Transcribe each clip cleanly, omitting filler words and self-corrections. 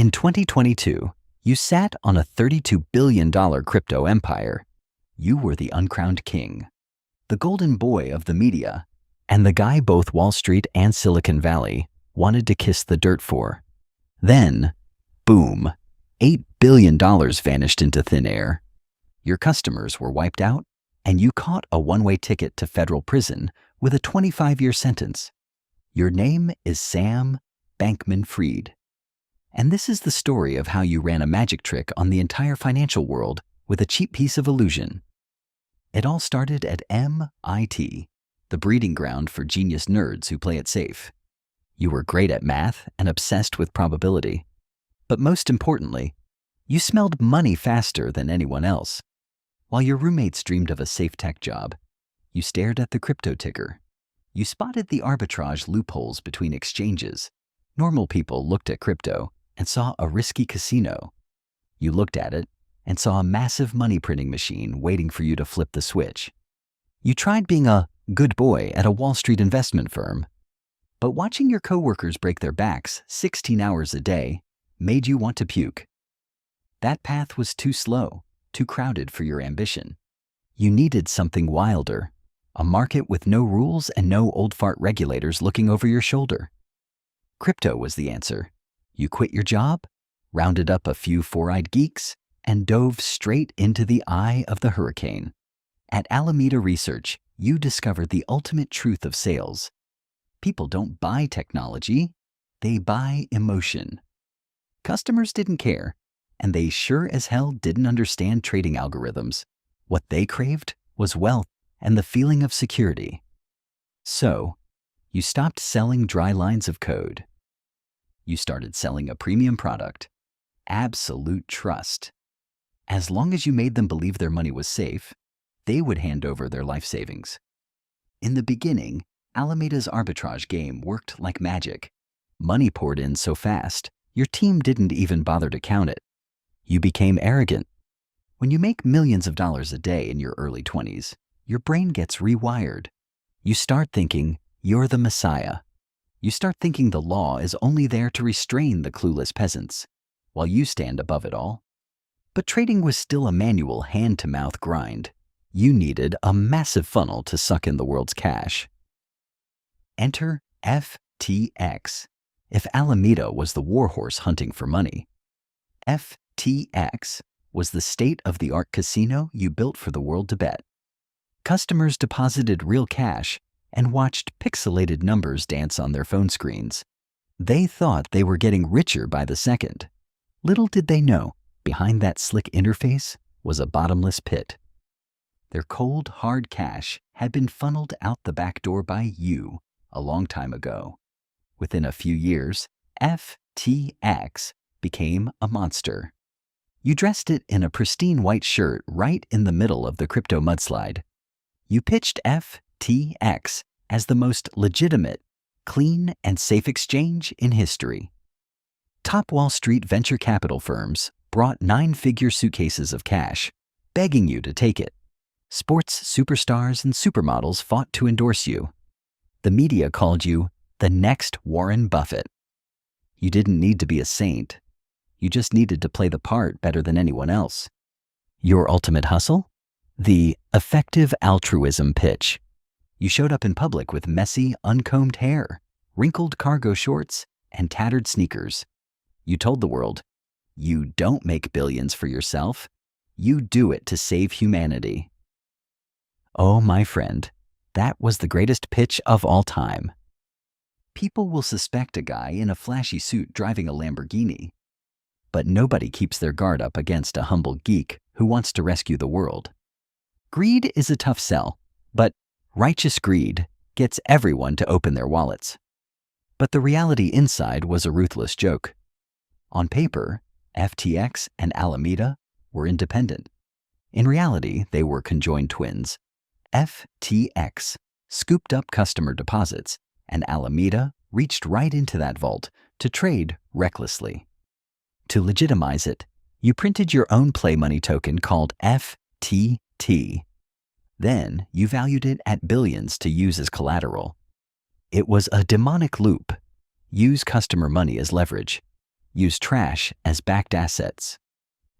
In 2022, you sat on a $32 billion crypto empire. You were the uncrowned king, the golden boy of the media, and the guy both Wall Street and Silicon Valley wanted to kiss the dirt for. Then, boom, $8 billion vanished into thin air. Your customers were wiped out, and you caught a one-way ticket to federal prison with a 25-year sentence. Your name is Sam Bankman-Fried. And this is the story of how you ran a magic trick on the entire financial world with a cheap piece of illusion. It all started at MIT, the breeding ground for genius nerds who play it safe. You were great at math and obsessed with probability. But most importantly, you smelled money faster than anyone else. While your roommates dreamed of a safe tech job, you stared at the crypto ticker. You spotted the arbitrage loopholes between exchanges. Normal people looked at crypto and saw a risky casino. You looked at it and saw a massive money printing machine waiting for you to flip the switch. You tried being a good boy at a Wall Street investment firm, but watching your coworkers break their backs 16 hours a day made you want to puke. That path was too slow, too crowded for your ambition. You needed something wilder, a market with no rules and no old fart regulators looking over your shoulder. Crypto was the answer. You quit your job, rounded up a few four-eyed geeks, and dove straight into the eye of the hurricane. At Alameda Research, you discovered the ultimate truth of sales. People don't buy technology, they buy emotion. Customers didn't care, and they sure as hell didn't understand trading algorithms. What they craved was wealth and the feeling of security. So, you stopped selling dry lines of code. You started selling a premium product, absolute trust. As long as you made them believe their money was safe, they would hand over their life savings. In the beginning, Alameda's arbitrage game worked like magic. Money poured in so fast, your team didn't even bother to count it. You became arrogant. When you make millions of dollars a day in your early 20s, your brain gets rewired. You start thinking you're the Messiah. You start thinking the law is only there to restrain the clueless peasants, while you stand above it all. But trading was still a manual hand-to-mouth grind. You needed a massive funnel to suck in the world's cash. Enter FTX. If Alameda was the warhorse hunting for money, FTX was the state-of-the-art casino you built for the world to bet. Customers deposited real cash and watched pixelated numbers dance on their phone screens. They thought they were getting richer by the second. Little did they know, behind that slick interface was a bottomless pit. Their cold, hard cash had been funneled out the back door by you a long time ago. Within a few years, FTX became a monster. You dressed it in a pristine white shirt right in the middle of the crypto mudslide. You pitched FTX as the most legitimate, clean, and safe exchange in history. Top Wall Street venture capital firms brought 9-figure suitcases of cash, begging you to take it. Sports superstars and supermodels fought to endorse you. The media called you the next Warren Buffett. You didn't need to be a saint. You just needed to play the part better than anyone else. Your ultimate hustle? The effective altruism pitch. You showed up in public with messy, uncombed hair, wrinkled cargo shorts, and tattered sneakers. You told the world, you don't make billions for yourself. You do it to save humanity. Oh, my friend, that was the greatest pitch of all time. People will suspect a guy in a flashy suit driving a Lamborghini. But nobody keeps their guard up against a humble geek who wants to rescue the world. Greed is a tough sell, but righteous greed gets everyone to open their wallets. But the reality inside was a ruthless joke. On paper, FTX and Alameda were independent. In reality, they were conjoined twins. FTX scooped up customer deposits, and Alameda reached right into that vault to trade recklessly. To legitimize it, you printed your own play money token called FTT. Then you valued it at billions to use as collateral. It was a demonic loop. Use customer money as leverage. Use trash as backed assets.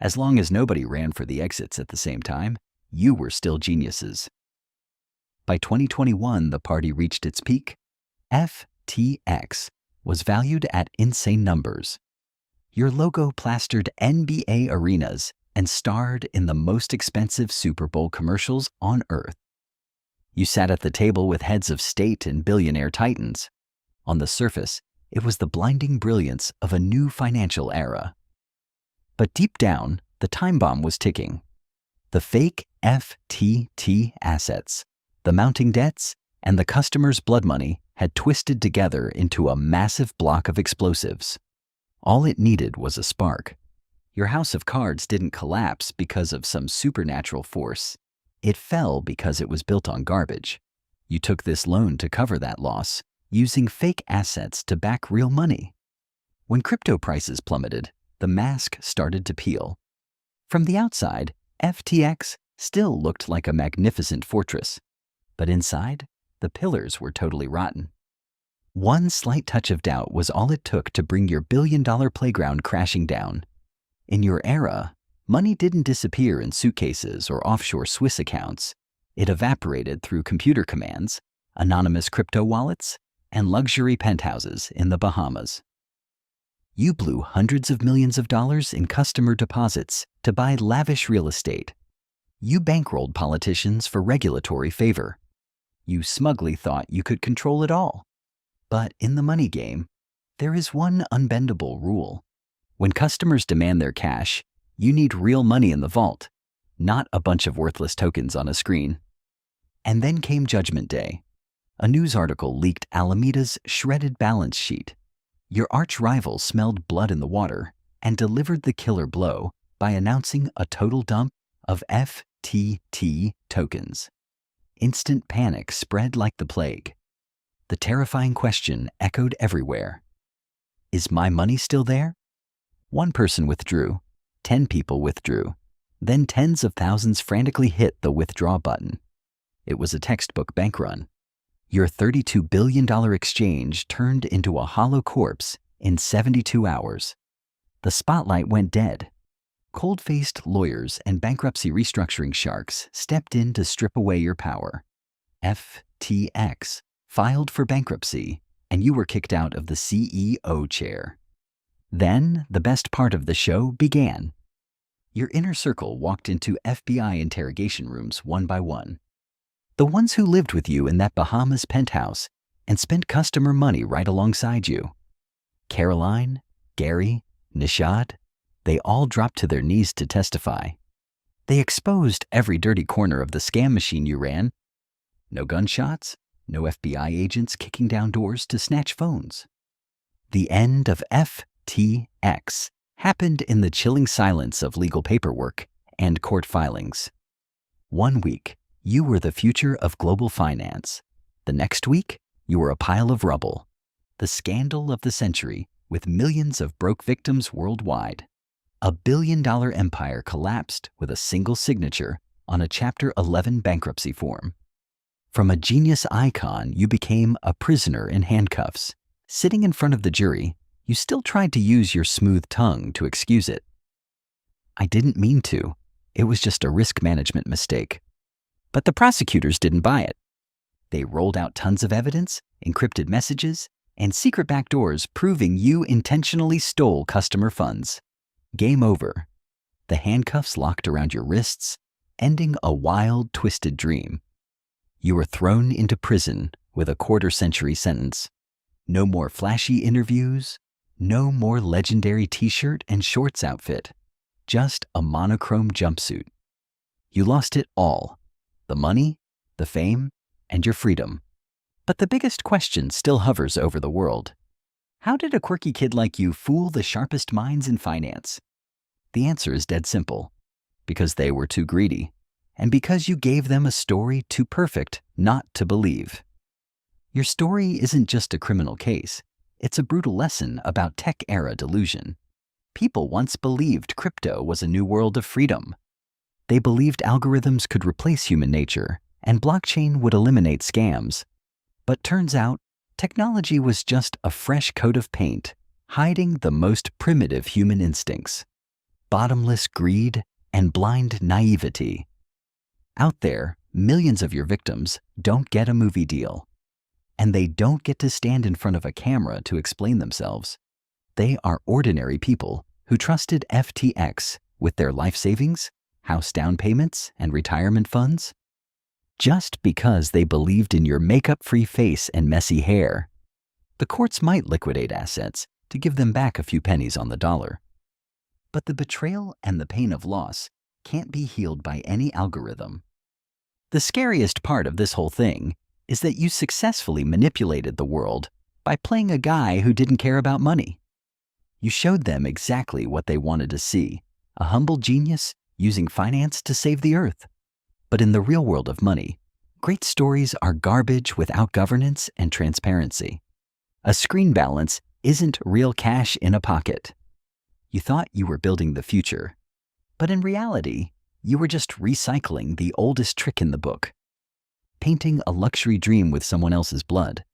As long as nobody ran for the exits at the same time, you were still geniuses. By 2021, the party reached its peak. FTX was valued at insane numbers. Your logo plastered NBA arenas and starred in the most expensive Super Bowl commercials on Earth. You sat at the table with heads of state and billionaire titans. On the surface, it was the blinding brilliance of a new financial era. But deep down, the time bomb was ticking. The fake FTT assets, the mounting debts, and the customers' blood money had twisted together into a massive block of explosives. All it needed was a spark. Your house of cards didn't collapse because of some supernatural force. It fell because it was built on garbage. You took this loan to cover that loss, using fake assets to back real money. When crypto prices plummeted, the mask started to peel. From the outside, FTX still looked like a magnificent fortress. But inside, the pillars were totally rotten. One slight touch of doubt was all it took to bring your billion-dollar playground crashing down. In your era, money didn't disappear in suitcases or offshore Swiss accounts. It evaporated through computer commands, anonymous crypto wallets, and luxury penthouses in the Bahamas. You blew hundreds of millions of dollars in customer deposits to buy lavish real estate. You bankrolled politicians for regulatory favor. You smugly thought you could control it all. But in the money game, there is one unbendable rule. When customers demand their cash, you need real money in the vault, not a bunch of worthless tokens on a screen. And then came Judgment Day. A news article leaked Alameda's shredded balance sheet. Your arch-rival smelled blood in the water and delivered the killer blow by announcing a total dump of FTT tokens. Instant panic spread like the plague. The terrifying question echoed everywhere. Is my money still there? One person withdrew, 10 people withdrew, then tens of thousands frantically hit the withdraw button. It was a textbook bank run. Your $32 billion exchange turned into a hollow corpse in 72 hours. The spotlight went dead. Cold-faced lawyers and bankruptcy restructuring sharks stepped in to strip away your power. FTX filed for bankruptcy, and you were kicked out of the CEO chair. Then, the best part of the show began. Your inner circle walked into FBI interrogation rooms one by one. The ones who lived with you in that Bahamas penthouse and spent customer money right alongside you. Caroline, Gary, Nishad, they all dropped to their knees to testify. They exposed every dirty corner of the scam machine you ran. No gunshots, no FBI agents kicking down doors to snatch phones. The end of FTX happened in the chilling silence of legal paperwork and court filings. 1 week, you were the future of global finance. The next week, you were a pile of rubble. The scandal of the century, with millions of broke victims worldwide. A billion-dollar empire collapsed with a single signature on a Chapter 11 bankruptcy form. From a genius icon, you became a prisoner in handcuffs. Sitting in front of the jury, you still tried to use your smooth tongue to excuse it. I didn't mean to. It was just a risk management mistake. But the prosecutors didn't buy it. They rolled out tons of evidence, encrypted messages, and secret backdoors proving you intentionally stole customer funds. Game over. The handcuffs locked around your wrists, ending a wild, twisted dream. You were thrown into prison with a quarter-century sentence. No more flashy interviews, no more legendary t-shirt and shorts outfit, just a monochrome jumpsuit. You lost it all, the money, the fame, and your freedom. But the biggest question still hovers over the world. How did a quirky kid like you fool the sharpest minds in finance? The answer is dead simple. Because they were too greedy, and because you gave them a story too perfect not to believe. Your story isn't just a criminal case. It's a brutal lesson about tech-era delusion. People once believed crypto was a new world of freedom. They believed algorithms could replace human nature, and blockchain would eliminate scams. But turns out, technology was just a fresh coat of paint, hiding the most primitive human instincts, bottomless greed and blind naivety. Out there, millions of your victims don't get a movie deal, and they don't get to stand in front of a camera to explain themselves. They are ordinary people who trusted FTX with their life savings, house down payments, and retirement funds. Just because they believed in your makeup-free face and messy hair, the courts might liquidate assets to give them back a few pennies on the dollar. But the betrayal and the pain of loss can't be healed by any algorithm. The scariest part of this whole thing is that you successfully manipulated the world by playing a guy who didn't care about money. You showed them exactly what they wanted to see, a humble genius using finance to save the earth. But in the real world of money, great stories are garbage without governance and transparency. A screen balance isn't real cash in a pocket. You thought you were building the future, but in reality, you were just recycling the oldest trick in the book, painting a luxury dream with someone else's blood.